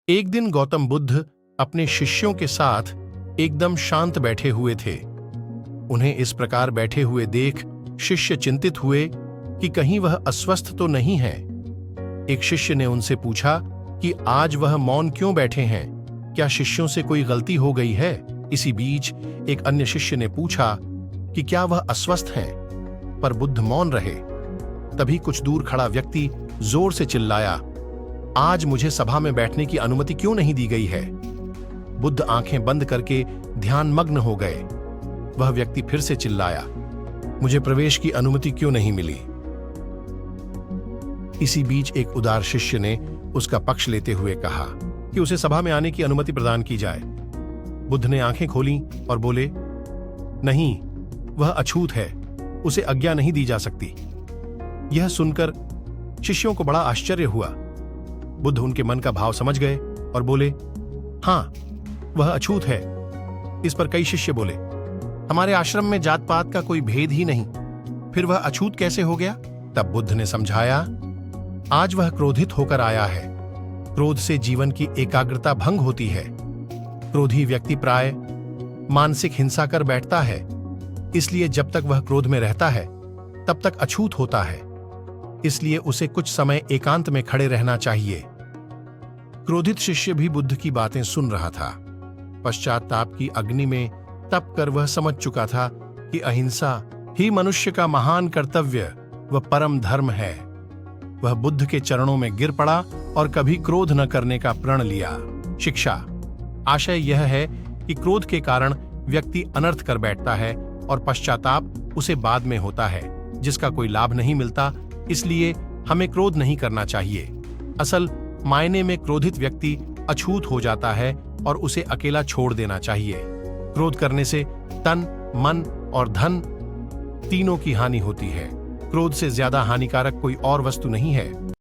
एक दिन गौतम बुद्ध अपने शिष्यों के साथ एकदम शांत बैठे हुए थे। उन्हें इस प्रकार बैठे हुए देख शिष्य चिंतित हुए कि कहीं वह अस्वस्थ तो नहीं है। एक शिष्य ने उनसे पूछा कि आज वह मौन क्यों बैठे हैं, क्या शिष्यों से कोई गलती हो गई है? इसी बीच एक अन्य शिष्य ने पूछा कि क्या वह अस्वस्थ हैं, पर बुद्ध मौन रहे। तभी कुछ दूर खड़ा व्यक्ति जोर से चिल्लाया, आज मुझे सभा में बैठने की अनुमति क्यों नहीं दी गई है? बुद्ध आंखें बंद करके ध्यान मग्न हो गए। वह व्यक्ति फिर से चिल्लाया, मुझे प्रवेश की अनुमति क्यों नहीं मिली? इसी बीच एक उदार शिष्य ने उसका पक्ष लेते हुए कहा कि उसे सभा में आने की अनुमति प्रदान की जाए। बुद्ध ने आंखें खोलीं और बोले, नहीं, वह अछूत है, उसे आज्ञा नहीं दी जा सकती। यह सुनकर शिष्यों को बड़ा आश्चर्य हुआ। बुद्ध उनके मन का भाव समझ गए और बोले, हां, वह अछूत है। इस पर कई शिष्य बोले, हमारे आश्रम में जात पात का कोई भेद ही नहीं, फिर वह अछूत कैसे हो गया? तब बुद्ध ने समझाया, आज वह क्रोधित होकर आया है। क्रोध से जीवन की एकाग्रता भंग होती है। क्रोधी व्यक्ति प्राय मानसिक हिंसा कर बैठता है, इसलिए जब तक वह क्रोध में रहता है तब तक अछूत होता है। इसलिए उसे कुछ समय एकांत में खड़े रहना चाहिए। क्रोधित शिष्य भी बुद्ध की बातें सुन रहा था। पश्चाताप की अग्नि में तप कर वह समझ चुका था कि अहिंसा ही मनुष्य का महान कर्तव्य व परम धर्म है। वह बुद्ध के चरणों में गिर पड़ा और कभी क्रोध न करने का प्रण लिया। शिक्षा आशय यह है कि क्रोध के कारण व्यक्ति अनर्थ कर बैठता है और पश्चाताप उसे बाद में होता है, जिसका कोई लाभ नहीं मिलता। इसलिए हमें क्रोध नहीं करना चाहिए। असल मायने में क्रोधित व्यक्ति अछूत हो जाता है और उसे अकेला छोड़ देना चाहिए। क्रोध करने से तन, मन और धन तीनों की हानि होती है। क्रोध से ज्यादा हानिकारक कोई और वस्तु नहीं है।